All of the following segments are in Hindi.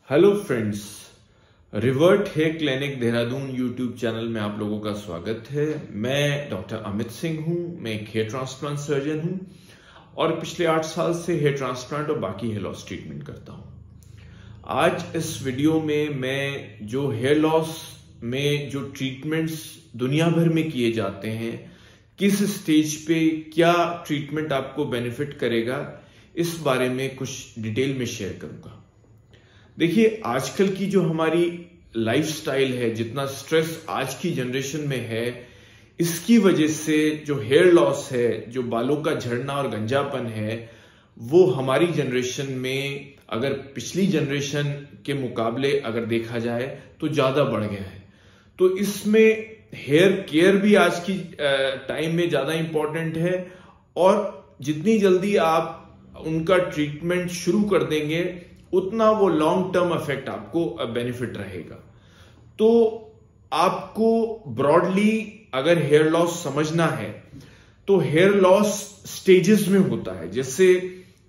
Hello friends, revert hair clinic Dehradun YouTube channel में आप लोगों का स्वागत है। मैं डॉक्टर अमित सिंह हूं। मैं एक हेयर ट्रांसप्लांट सर्जन हूं और पिछले 8 साल से हेयर ट्रांसप्लांट और बाकी हेयर लॉस ट्रीटमेंट करता हूं। आज इस वीडियो में मैं जो हेयर लॉस में जो ट्रीटमेंट्स दुनिया भर में किए जाते हैं, किस स्टेज पे क्या ट्रीटमेंट आपको बेनिफिट करेगा, इस बारे में कुछ डिटेल में शेयर करूंगा। देखिए, आजकल की जो हमारी लाइफस्टाइल है, जितना स्ट्रेस आज की जनरेशन में है, इसकी वजह से जो हेयर लॉस है, जो बालों का झड़ना और गंजापन है, वो हमारी जनरेशन में अगर पिछली जनरेशन के मुकाबले अगर देखा जाए तो ज्यादा बढ़ गया है। तो इसमें हेयर केयर भी आज की टाइम में ज्यादा इंपॉर्टेंट है और जितनी जल्दी आप उनका ट्रीटमेंट शुरू कर देंगे उतना वो लॉन्ग टर्म इफेक्ट आपको बेनिफिट रहेगा। तो आपको ब्रॉडली अगर हेयर लॉस समझना है तो हेयर लॉस स्टेजेस में होता है। जैसे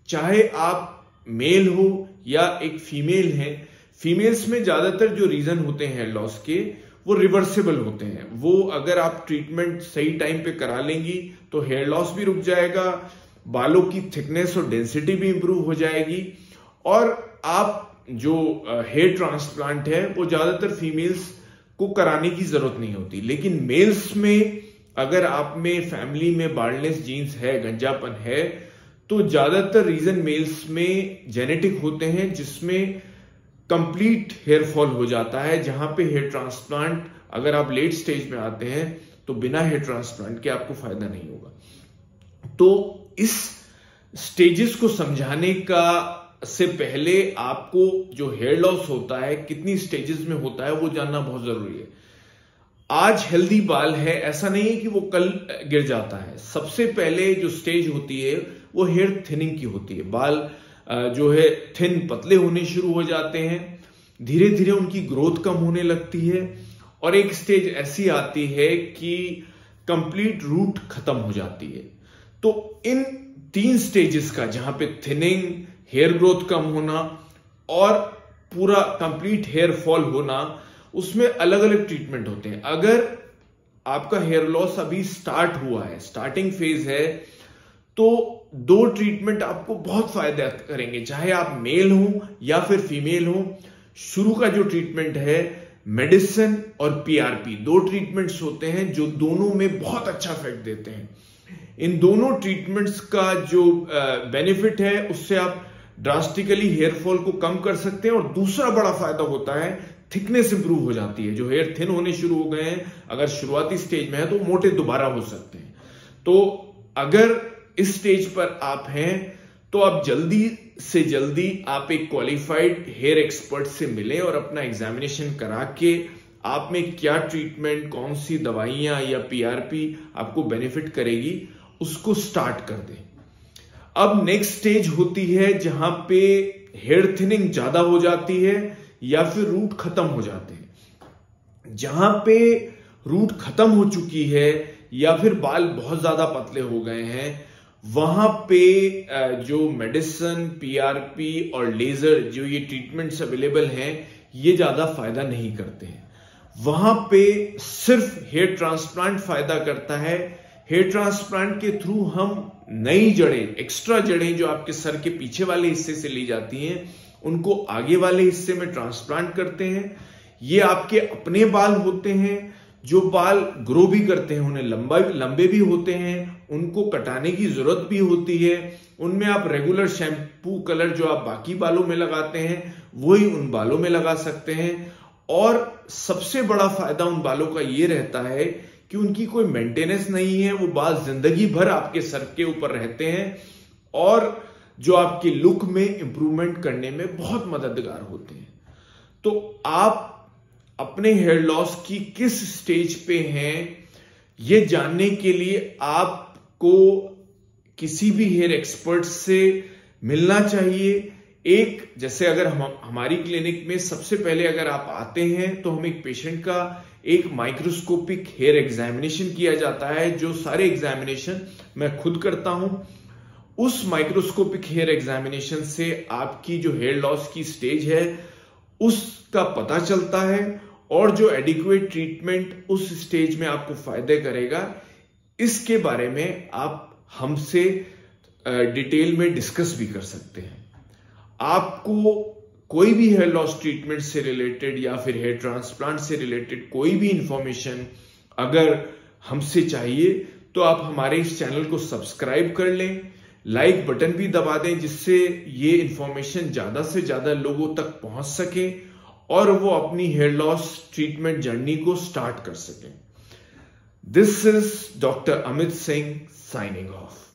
चाहे आप मेल हो या एक फीमेल है, फीमेल्स में ज्यादातर जो रीजन होते हैं हेयर लॉस के वो रिवर्सिबल होते हैं। वो अगर आप ट्रीटमेंट सही टाइम पे करा लेंगी तो हेयर लॉस भी रुक जाएगा, बालों की थिकनेस और डेंसिटी भी इंप्रूव हो जाएगी और आप जो हेयर ट्रांसप्लांट है वो ज्यादातर फीमेल्स को कराने की जरूरत नहीं होती। लेकिन मेल्स में अगर आप में फैमिली में बाल्डनेस जीन्स है, गंजापन है, तो ज्यादातर रीजन मेल्स में जेनेटिक होते हैं जिसमें कंप्लीट हेयर फॉल हो जाता है, जहां पे हेयर ट्रांसप्लांट अगर आप लेट स्टेज में आते हैं तो बिना हेयर ट्रांसप्लांट के आपको फायदा नहीं होगा। तो इस स्टेजेस को समझाने का से पहले आपको जो हेयर लॉस होता है कितनी स्टेजेस में होता है वो जानना बहुत जरूरी है। आज हेल्दी बाल है, ऐसा नहीं है कि वो कल गिर जाता है। सबसे पहले जो स्टेज होती है वो हेयर थिनिंग की होती है। बाल जो है थिन पतले होने शुरू हो जाते हैं, धीरे धीरे उनकी ग्रोथ कम होने लगती है और एक स्टेज ऐसी आती है कि कंप्लीट रूट खत्म हो जाती है। तो इन 3 स्टेजेस का, जहां पे थिनिंग, हेयर ग्रोथ कम होना और पूरा कंप्लीट हेयर फॉल होना, उसमें अलग अलग ट्रीटमेंट होते हैं। अगर आपका हेयर लॉस अभी स्टार्ट हुआ है, स्टार्टिंग फेज है, तो 2 ट्रीटमेंट आपको बहुत फायदा करेंगे, चाहे आप मेल हो या फिर फीमेल हो। शुरू का जो ट्रीटमेंट है मेडिसिन और पीआरपी, 2 ट्रीटमेंट्स होते हैं जो दोनों में बहुत अच्छा इफेक्ट देते हैं। इन दोनों ट्रीटमेंट्स का जो बेनिफिट है उससे आप ड्रास्टिकली हेयर फॉल को कम कर सकते हैं और दूसरा बड़ा फायदा होता है थिकनेस इंप्रूव हो जाती है। जो हेयर थिन होने शुरू हो गए हैं, अगर शुरुआती स्टेज में है तो मोटे दोबारा हो सकते हैं। तो अगर इस स्टेज पर आप हैं तो आप जल्दी से जल्दी आप एक क्वालिफाइड हेयर एक्सपर्ट से मिलें और अपना एग्जामिनेशन करा के आप में क्या ट्रीटमेंट, कौन सी दवाइयां या पीआरपी आपको बेनिफिट करेगी, उसको स्टार्ट कर दें। अब नेक्स्ट स्टेज होती है जहां पे हेयर थिनिंग ज्यादा हो जाती है या फिर रूट खत्म हो जाते हैं। जहां पे रूट खत्म हो चुकी है या फिर बाल बहुत ज्यादा पतले हो गए हैं, वहां पे जो मेडिसिन, पीआरपी और लेजर, जो ये ट्रीटमेंट्स अवेलेबल हैं, ये ज्यादा फायदा नहीं करते हैं। वहां पे सिर्फ हेयर ट्रांसप्लांट फायदा करता है। हेयर ट्रांसप्लांट के थ्रू हम नई जड़ें, एक्स्ट्रा जड़ें जो आपके सर के पीछे वाले हिस्से से ली जाती हैं, उनको आगे वाले हिस्से में ट्रांसप्लांट करते हैं। ये आपके अपने बाल होते हैं। जो बाल ग्रो भी करते हैं उन्हें लंबे भी होते हैं, उनको कटाने की जरूरत भी होती है। उनमें आप रेगुलर शैम्पू कलर जो आप बाकी बालों में लगाते हैं वही उन बालों में लगा सकते हैं। और सबसे बड़ा फायदा उन बालों का ये रहता है कि उनकी कोई मेंटेनेंस नहीं है। वो बाल जिंदगी भर आपके सर के ऊपर रहते हैं और जो आपकी लुक में इंप्रूवमेंट करने में बहुत मददगार होते हैं। तो आप अपने हेयर लॉस की किस स्टेज पे हैं, ये जानने के लिए आपको किसी भी हेयर एक्सपर्ट से मिलना चाहिए। एक, जैसे अगर हमारी क्लिनिक में सबसे पहले अगर आप आते हैं तो हम एक पेशेंट का एक माइक्रोस्कोपिक हेयर एग्जामिनेशन किया जाता है, जो सारे एग्जामिनेशन मैं खुद करता हूं। उस माइक्रोस्कोपिक हेयर एग्जामिनेशन से आपकी जो हेयर लॉस की स्टेज है उसका पता चलता है और जो एडिक्वेट ट्रीटमेंट उस स्टेज में आपको फायदे करेगा, इसके बारे में आप हमसे डिटेल में डिस्कस भी कर सकते हैं। आपको कोई भी हेयर लॉस ट्रीटमेंट से रिलेटेड या फिर हेयर ट्रांसप्लांट से रिलेटेड कोई भी इंफॉर्मेशन अगर हमसे चाहिए तो आप हमारे इस चैनल को सब्सक्राइब कर लें, लाइक बटन भी दबा दें, जिससे ये इंफॉर्मेशन ज्यादा से ज्यादा लोगों तक पहुंच सके और वो अपनी हेयर लॉस ट्रीटमेंट जर्नी को स्टार्ट कर सकें। This is doctor Amit Singh signing off.